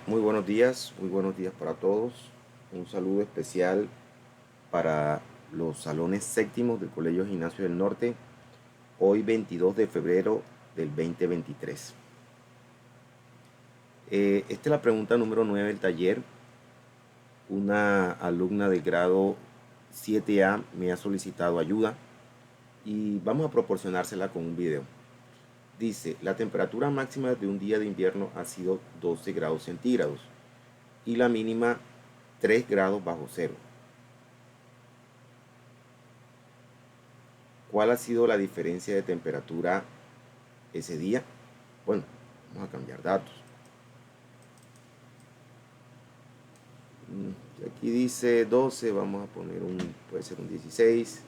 Muy buenos días para todos. Un saludo especial para los salones séptimos del Colegio Gimnasio del Norte, hoy 22 de febrero del 2023. Esta es la pregunta número 9 del taller. Una alumna del grado 7A me ha solicitado ayuda y vamos a proporcionársela con un video. Dice, la temperatura máxima de un día de invierno ha sido 12 grados centígrados y la mínima 3 grados bajo cero. ¿Cuál ha sido la diferencia de temperatura ese día? Bueno, vamos a cambiar datos. Si aquí dice 12, vamos a poner puede ser un 16.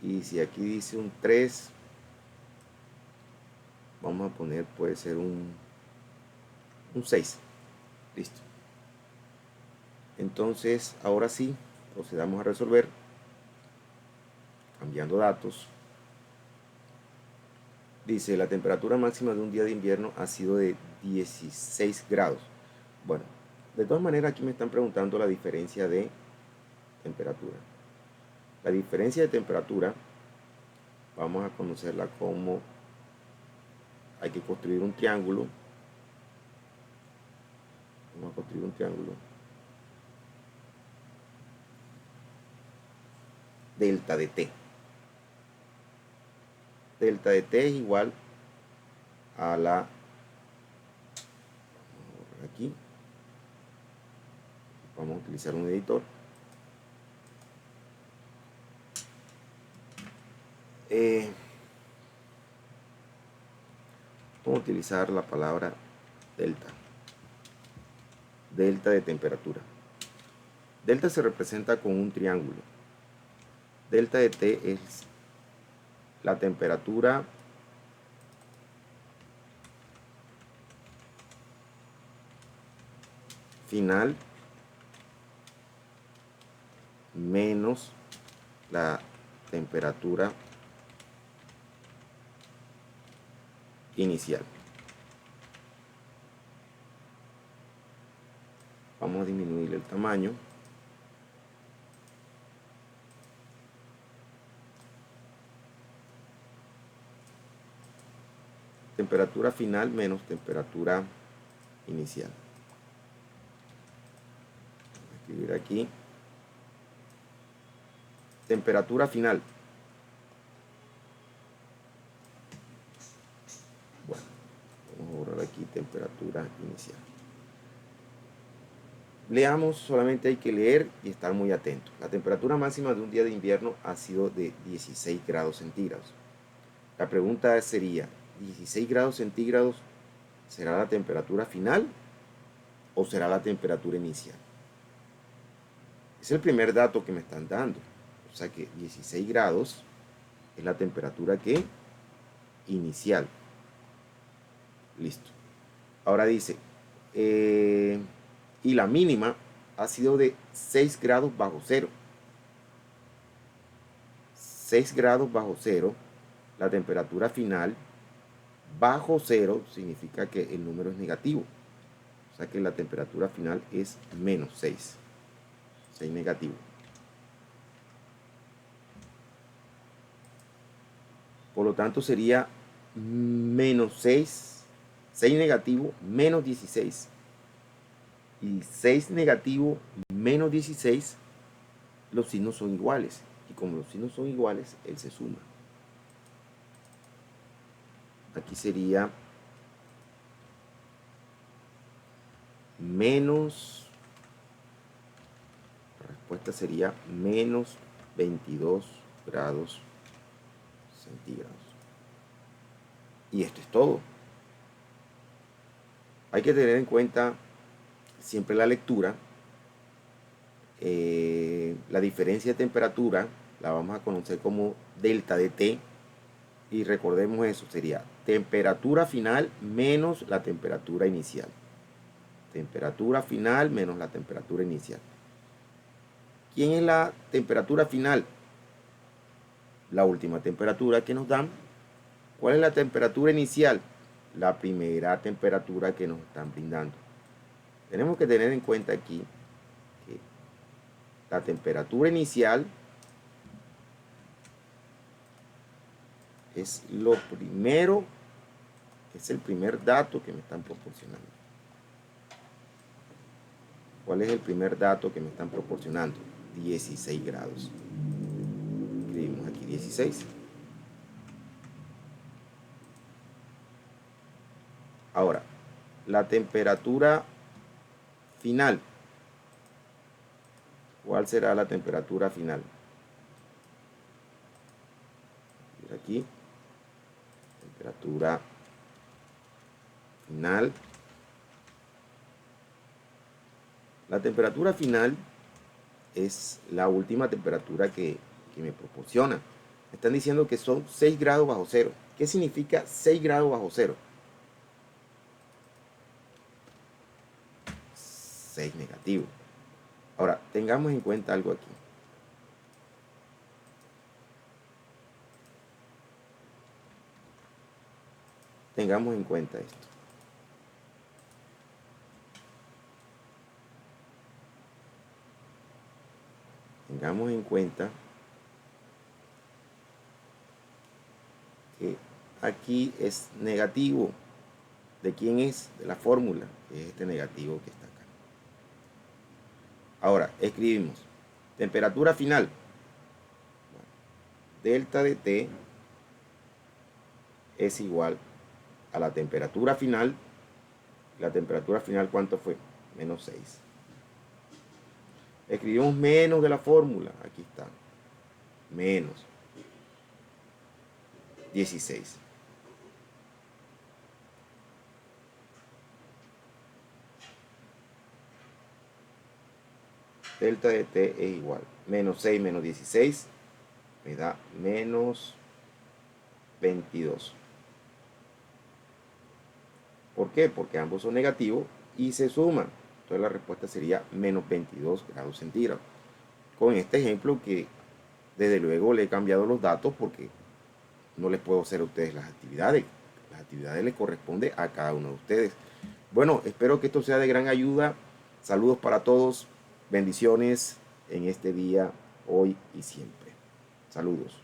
Y si aquí dice un 3, vamos a poner, puede ser un 6. Listo. Entonces, ahora sí, procedamos a resolver, cambiando datos. Dice, la temperatura máxima de un día de invierno ha sido de 16 grados. Bueno, de todas maneras aquí me están preguntando la diferencia de temperatura. La diferencia de temperatura vamos a conocerla como hay que construir un triángulo. Vamos a construir un triángulo. Delta de T. Delta de T es igual a la, aquí, vamos a utilizar un editor. Vamos a utilizar la palabra delta. Delta de temperatura. Delta se representa con un triángulo. Delta de T es la temperatura final menos la temperatura inicial. Vamos a disminuir el tamaño. Temperatura final menos temperatura inicial. Voy a escribir aquí. Temperatura final. Bueno, vamos a borrar aquí temperatura inicial. Leamos, solamente hay que leer y estar muy atentos. La temperatura máxima de un día de invierno ha sido de 16 grados centígrados. La pregunta sería, ¿16 grados centígrados será la temperatura final o será la temperatura inicial? Es el primer dato que me están dando. O sea que 16 grados es la temperatura que inicial. Listo. Ahora dice, y la mínima ha sido de 6 grados bajo cero. 6 grados bajo cero, la temperatura final bajo cero significa que el número es negativo. O sea que la temperatura final es menos 6. 6 negativo. Por lo tanto sería menos 6, 6 negativo, menos 16. Y 6 negativo, menos 16, los signos son iguales. Y como los signos son iguales, él se suma. Aquí sería menos, la respuesta sería menos 22 grados centígrados. Y esto es todo. Hay que tener en cuenta siempre la lectura. La diferencia de temperatura la vamos a conocer como delta de T. Y recordemos eso, sería temperatura final menos la temperatura inicial. Temperatura final menos la temperatura inicial. ¿Quién es la temperatura final? La última temperatura que nos dan. ¿Cuál es la temperatura inicial? la primera temperatura que nos están brindando. Tenemos que tener en cuenta aquí que la temperatura inicial es lo primero, es el primer dato que me están proporcionando. ¿Cuál es el primer dato que me están proporcionando? 16 grados. Escribimos aquí 16. Ahora, la temperatura final. ¿Cuál será la temperatura final? Aquí, temperatura final. La temperatura final es la última temperatura que me proporciona. Me están diciendo que son 6 grados bajo cero. ¿Qué significa 6 grados bajo cero? 6 negativo. Ahora, tengamos en cuenta algo aquí. Tengamos en cuenta esto. Tengamos en cuenta que aquí es negativo. ¿De quién es? De la fórmula, que es este negativo que está acá. Ahora, escribimos temperatura final. Delta de T es igual a la temperatura final. La temperatura final, ¿cuánto fue? Menos 6. Escribimos menos de la fórmula. Aquí está. Menos 16. Delta de T es igual. Menos 6 menos 16 me da menos 22. ¿Por qué? Porque ambos son negativos y se suman. Entonces la respuesta sería menos 22 grados centígrados. Con este ejemplo que desde luego le he cambiado los datos porque no les puedo hacer a ustedes las actividades. Las actividades les corresponde a cada uno de ustedes. Bueno, espero que esto sea de gran ayuda. Saludos para todos. Bendiciones en este día, hoy y siempre. Saludos.